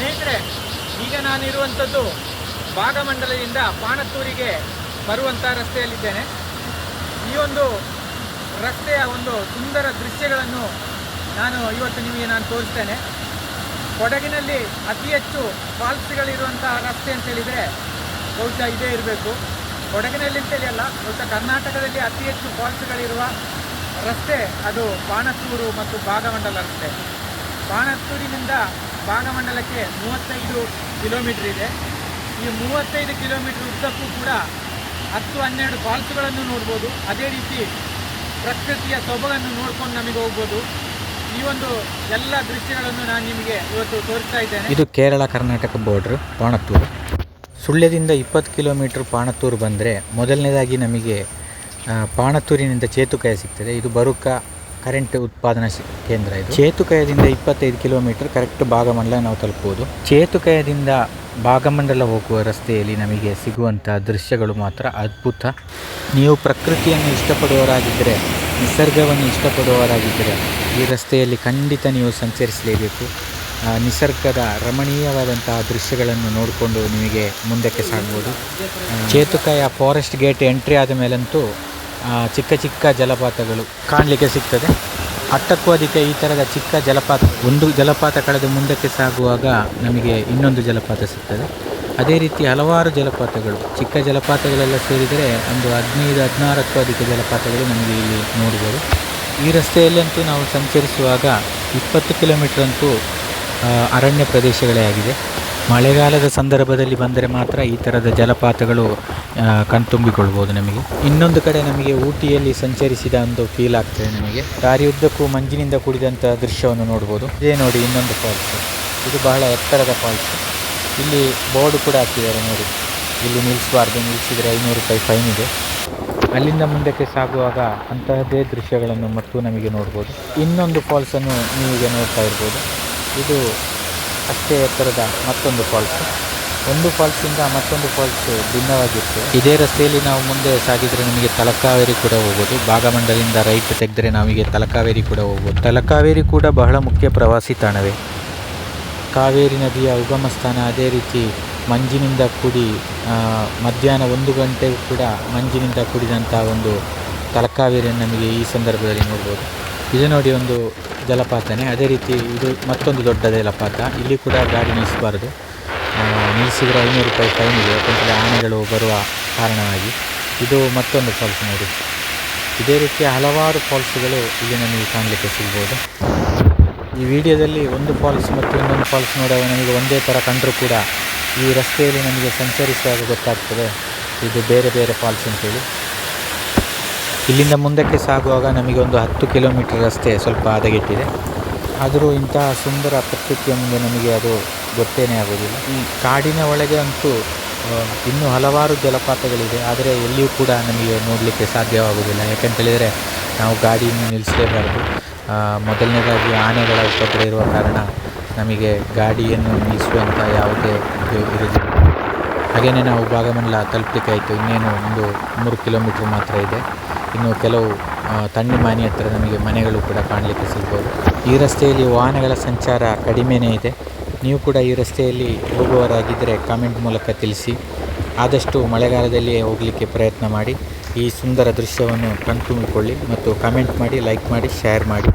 ಸ್ನೇಹಿತರೆ, ಈಗ ನಾನಿರುವಂಥದ್ದು ಭಾಗಮಂಡಲದಿಂದ ಪಾಣತ್ತೂರಿಗೆ ಬರುವಂಥ ರಸ್ತೆಯಲ್ಲಿದ್ದೇನೆ. ಈ ಒಂದು ರಸ್ತೆಯ ಒಂದು ಸುಂದರ ದೃಶ್ಯಗಳನ್ನು ಇವತ್ತು ನಿಮಗೆ ತೋರಿಸ್ತೇನೆ. ಕೊಡಗಿನಲ್ಲಿ ಅತಿ ಹೆಚ್ಚು ಫಾಲ್ಸ್ಗಳಿರುವಂತಹ ರಸ್ತೆ ಅಂತೇಳಿದರೆ ಬಹುಶಃ ಇದೇ ಇರಬೇಕು. ಕೊಡಗಿನಲ್ಲಿ ಅಂತೇಳಿ ಅಲ್ಲ, ಬಹುಶಃ ಕರ್ನಾಟಕದಲ್ಲಿ ಅತಿ ಹೆಚ್ಚು ಫಾಲ್ಸ್ಗಳಿರುವ ರಸ್ತೆ ಅದು ಪಾಣತ್ತೂರು ಮತ್ತು ಭಾಗಮಂಡಲ ರಸ್ತೆ. ಪಾಣತ್ತೂರಿನಿಂದ ಭಾಗಮಂಡಲಕ್ಕೆ 35 ಕಿಲೋಮೀಟ್ರ್ ಇದೆ. ಈ 35 ಕಿಲೋಮೀಟ್ರ್ ಉದ್ದಕ್ಕೂ ಕೂಡ 10-12 ಫಾಲ್ಸ್ಗಳನ್ನು ನೋಡ್ಬೋದು. ಅದೇ ರೀತಿ ಪ್ರಕೃತಿಯ ಸೊಬಗನ್ನು ನೋಡ್ಕೊಂಡು ನಮಗೆ ಹೋಗ್ಬೋದು. ಈ ಒಂದು ಎಲ್ಲ ದೃಶ್ಯಗಳನ್ನು ನಾನು ನಿಮಗೆ ಇವತ್ತು ತೋರಿಸ್ತಾ ಇದ್ದೇನೆ. ಇದು ಕೇರಳ ಕರ್ನಾಟಕ ಬಾರ್ಡ್ರ್ ಪಾಣತ್ತೂರು. ಸುಳ್ಯದಿಂದ 20 ಕಿಲೋಮೀಟ್ರ್ ಪಾಣತ್ತೂರು ಬಂದರೆ ಮೊದಲನೇದಾಗಿ ನಮಗೆ ಪಾಣತ್ತೂರಿನಿಂದ ಚೇತುಕಯ ಸಿಗ್ತದೆ. ಇದು ಬರುಕ ಕರೆಂಟ್ ಉತ್ಪಾದನಾ ಕೇಂದ್ರ. ಇದು ಚೇತುಕಯದಿಂದ 25 ಕಿಲೋಮೀಟ್ರ್ ಕರೆಕ್ಟ್ ಭಾಗಮಂಡಲ ನಾವು ತಲುಪಬಹುದು. ಚೇತುಕಯದಿಂದ ಭಾಗಮಂಡಲ ಹೋಗುವ ರಸ್ತೆಯಲ್ಲಿ ನಮಗೆ ಸಿಗುವಂಥ ದೃಶ್ಯಗಳು ಮಾತ್ರ ಅದ್ಭುತ. ನೀವು ಪ್ರಕೃತಿಯನ್ನು ಇಷ್ಟಪಡುವವರಾಗಿದ್ದರೆ, ನಿಸರ್ಗವನ್ನು ಇಷ್ಟಪಡುವವರಾಗಿದ್ದರೆ ಈ ರಸ್ತೆಯಲ್ಲಿ ಖಂಡಿತ ನೀವು ಸಂಚರಿಸಲೇಬೇಕು. ನಿಸರ್ಗದ ರಮಣೀಯವಾದಂತಹ ದೃಶ್ಯಗಳನ್ನು ನೋಡಿಕೊಂಡು ನಿಮಗೆ ಮುಂದಕ್ಕೆ ಸಾಗ್ಬೋದು. ಚೇತುಕಯ ಫಾರೆಸ್ಟ್ ಗೇಟ್ ಎಂಟ್ರಿ ಆದ ಮೇಲಂತೂ ಚಿಕ್ಕ ಚಿಕ್ಕ ಜಲಪಾತಗಳು ಕಾಣಲಿಕ್ಕೆ ಸಿಗ್ತದೆ. 10ಕ್ಕೂ ಅಧಿಕ ಈ ಥರದ ಚಿಕ್ಕ ಜಲಪಾತ. ಒಂದು ಜಲಪಾತ ಕಳೆದು ಮುಂದಕ್ಕೆ ಸಾಗುವಾಗ ನಮಗೆ ಇನ್ನೊಂದು ಜಲಪಾತ ಸಿಗ್ತದೆ. ಅದೇ ರೀತಿ ಹಲವಾರು ಜಲಪಾತಗಳು, ಚಿಕ್ಕ ಜಲಪಾತಗಳೆಲ್ಲ ಸೇರಿದರೆ ಒಂದು 15-16ಕ್ಕೂ ಅಧಿಕ ಜಲಪಾತಗಳು ನಮಗೆ ಇಲ್ಲಿ ನೋಡ್ಬೋದು. ಈ ರಸ್ತೆಯಲ್ಲಂತೂ ನಾವು ಸಂಚರಿಸುವಾಗ 20 ಕಿಲೋಮೀಟ್ರ್ ಅಂತೂ ಅರಣ್ಯ ಪ್ರದೇಶಗಳೇ ಆಗಿದೆ. ಮಳೆಗಾಲದ ಸಂದರ್ಭದಲ್ಲಿ ಬಂದರೆ ಮಾತ್ರ ಈ ಥರದ ಜಲಪಾತಗಳು ಕಣ್ತುಂಬಿಕೊಳ್ಬೋದು ನಮಗೆ. ಇನ್ನೊಂದು ಕಡೆ ನಮಗೆ ಊಟಿಯಲ್ಲಿ ಸಂಚರಿಸಿದ ಒಂದು ಫೀಲ್ ಆಗ್ತದೆ ನಮಗೆ. ದಾರಿಯುದ್ದಕ್ಕೂ ಮಂಜಿನಿಂದ ಕೂಡಿದಂಥ ದೃಶ್ಯವನ್ನು ನೋಡ್ಬೋದು. ಇದೇ ನೋಡಿ ಇನ್ನೊಂದು ಫಾಲ್ಸ್. ಇದು ಬಹಳ ಎತ್ತರದ ಫಾಲ್ಸ್. ಇಲ್ಲಿ ಬೋರ್ಡ್ ಕೂಡ ಹಾಕಿದ್ದಾರೆ ನೋಡಿ, ಇಲ್ಲಿ ನಿಲ್ಲಿಸಬಾರ್ದು, ನಿಲ್ಲಿಸಿದರೆ 500 ರೂಪಾಯಿ ಫೈನ್ ಇದೆ. ಅಲ್ಲಿಂದ ಮುಂದಕ್ಕೆ ಸಾಗುವಾಗ ಅಂತಹದ್ದೇ ದೃಶ್ಯಗಳನ್ನು ಮತ್ತು ನಮಗೆ ನೋಡ್ಬೋದು. ಇನ್ನೊಂದು ಫಾಲ್ಸನ್ನು ನೀವೀಗ ನೋಡ್ತಾ ಇರ್ಬೋದು. ಇದು ಅಷ್ಟೇ ಎತ್ತರದ ಮತ್ತೊಂದು ಫಾಲ್ಸ್. ಒಂದು ಫಾಲ್ಸಿಂದ ಮತ್ತೊಂದು ಫಾಲ್ಸ್ ಭಿನ್ನವಾಗಿತ್ತು. ಇದೇ ರಸ್ತೆಯಲ್ಲಿ ನಾವು ಮುಂದೆ ಸಾಗಿದರೆ ನಮಗೆ ತಲಕಾವೇರಿ ಕೂಡ ಹೋಗ್ಬೋದು. ಭಾಗಮಂಡಲದಿಂದ ರೈಟ್ ತೆಗೆದರೆ ನಮಗೆ ತಲಕಾವೇರಿ ಕೂಡ ಹೋಗ್ಬೋದು. ತಲಕಾವೇರಿ ಕೂಡ ಬಹಳ ಮುಖ್ಯ ಪ್ರವಾಸಿ ತಾಣವೇ. ಕಾವೇರಿ ನದಿಯ ಉಗಮ ಸ್ಥಾನ. ಅದೇ ರೀತಿ ಮಂಜಿನಿಂದ ಕೂಡಿ ಮಧ್ಯಾಹ್ನ 1 ಗಂಟೆಗೂ ಕೂಡ ಮಂಜಿನಿಂದ ಕೂಡಿದಂಥ ಒಂದು ತಲಕಾವೇರಿಯನ್ನು ನಮಗೆ ಈ ಸಂದರ್ಭದಲ್ಲಿ ನೋಡ್ಬೋದು. ಇದು ನೋಡಿ ಒಂದು ಜಲಪಾತನೇ. ಅದೇ ರೀತಿ ಇದು ಮತ್ತೊಂದು ದೊಡ್ಡ ಜಲಪಾತ. ಇಲ್ಲಿ ಕೂಡ ಗಾಡಿ ನಿಲ್ಲಿಸಬಾರ್ದು, ನಿಲ್ಲಿಸಿದರೆ 500 ರೂಪಾಯಿ ಫೈನ್ ಇದೆ, ಯಾಕಂದರೆ ಆನೆಗಳು ಬರುವ ಕಾರಣವಾಗಿ. ಇದು ಮತ್ತೊಂದು ಫಾಲ್ಸ್ ನೋಡಿ. ಇದೇ ರೀತಿಯ ಹಲವಾರು ಫಾಲ್ಸ್ಗಳು ಇಲ್ಲಿ ನಮಗೆ ಕಾಣಲಿಕ್ಕೆ ಸಿಗ್ಬೋದು. ಈ ವಿಡಿಯೋದಲ್ಲಿ ಒಂದು ಫಾಲ್ಸ್ ಮತ್ತು ಇನ್ನೊಂದು ಫಾಲ್ಸ್ ನೋಡುವಾಗ ನಮಗೆ ಒಂದೇ ಥರ ಕಂಡರೂ ಕೂಡ ಈ ರಸ್ತೆಯಲ್ಲಿ ನಮಗೆ ಸಂಚರಿಸುವಾಗ ಗೊತ್ತಾಗ್ತದೆ ಇದು ಬೇರೆ ಬೇರೆ ಫಾಲ್ಸ್ ಅಂತೇಳಿ. ಇಲ್ಲಿಂದ ಮುಂದಕ್ಕೆ ಸಾಗುವಾಗ ನಮಗೆ ಒಂದು 10 ಕಿಲೋಮೀಟ್ರ್ ರಸ್ತೆ ಸ್ವಲ್ಪ ಹದಗೆಟ್ಟಿದೆ. ಆದರೂ ಇಂತಹ ಸುಂದರ ಪ್ರಕೃತಿಯ ಮುಂದೆ ನಮಗೆ ಅದು ಗೊತ್ತೇನೇ ಆಗೋದಿಲ್ಲ. ಈ ಕಾಡಿನ ಒಳಗೆ ಅಂತೂ ಇನ್ನೂ ಹಲವಾರು ಜಲಪಾತಗಳಿದೆ, ಆದರೆ ಎಲ್ಲಿಯೂ ಕೂಡ ನಮಗೆ ನೋಡಲಿಕ್ಕೆ ಸಾಧ್ಯವಾಗುವುದಿಲ್ಲ. ಯಾಕಂತೇಳಿದರೆ ನಾವು ಗಾಡಿಯನ್ನು ನಿಲ್ಲಿಸಲೇಬಾರ್ದು. ಮೊದಲನೇದಾಗಿ ಆನೆಗಳ ಉಪದ್ರ ಇರುವ ಕಾರಣ ನಮಗೆ ಗಾಡಿಯನ್ನು ನಿಲ್ಲಿಸುವಂಥ ಯಾವುದೇ ಇದು ಇರುವುದಿಲ್ಲ. ಹಾಗೆಯೇ ನಾವು ಭಾಗಮಂಡಲ ತಲುಪಲಿಕ್ಕೆ ಆಯಿತು. ಇನ್ನೇನು ಒಂದು 3 ಕಿಲೋಮೀಟ್ರ್ ಮಾತ್ರ ಇದೆ. ಇನ್ನು ಕೆಲವು ತಣ್ಣಿಮಾನಿ ಹತ್ರ ನಮಗೆ ಮನೆಗಳು ಕೂಡ ಕಾಣಲಿಕ್ಕೆ ಸಿಗ್ಬೋದು. ಈ ರಸ್ತೆಯಲ್ಲಿ ವಾಹನಗಳ ಸಂಚಾರ ಕಡಿಮೆಯೇ ಇದೆ. ನೀವು ಕೂಡ ಈ ರಸ್ತೆಯಲ್ಲಿ ಹೋಗುವವರಾಗಿದ್ದರೆ ಕಾಮೆಂಟ್ ಮೂಲಕ ತಿಳಿಸಿ. ಆದಷ್ಟು ಮಳೆಗಾಲದಲ್ಲಿಯೇ ಹೋಗಲಿಕ್ಕೆ ಪ್ರಯತ್ನ ಮಾಡಿ. ಈ ಸುಂದರ ದೃಶ್ಯವನ್ನು ಕಣ್ತುಂಬಿಕೊಳ್ಳಿ ಮತ್ತು ಕಾಮೆಂಟ್ ಮಾಡಿ, ಲೈಕ್ ಮಾಡಿ, ಶೇರ್ ಮಾಡಿ.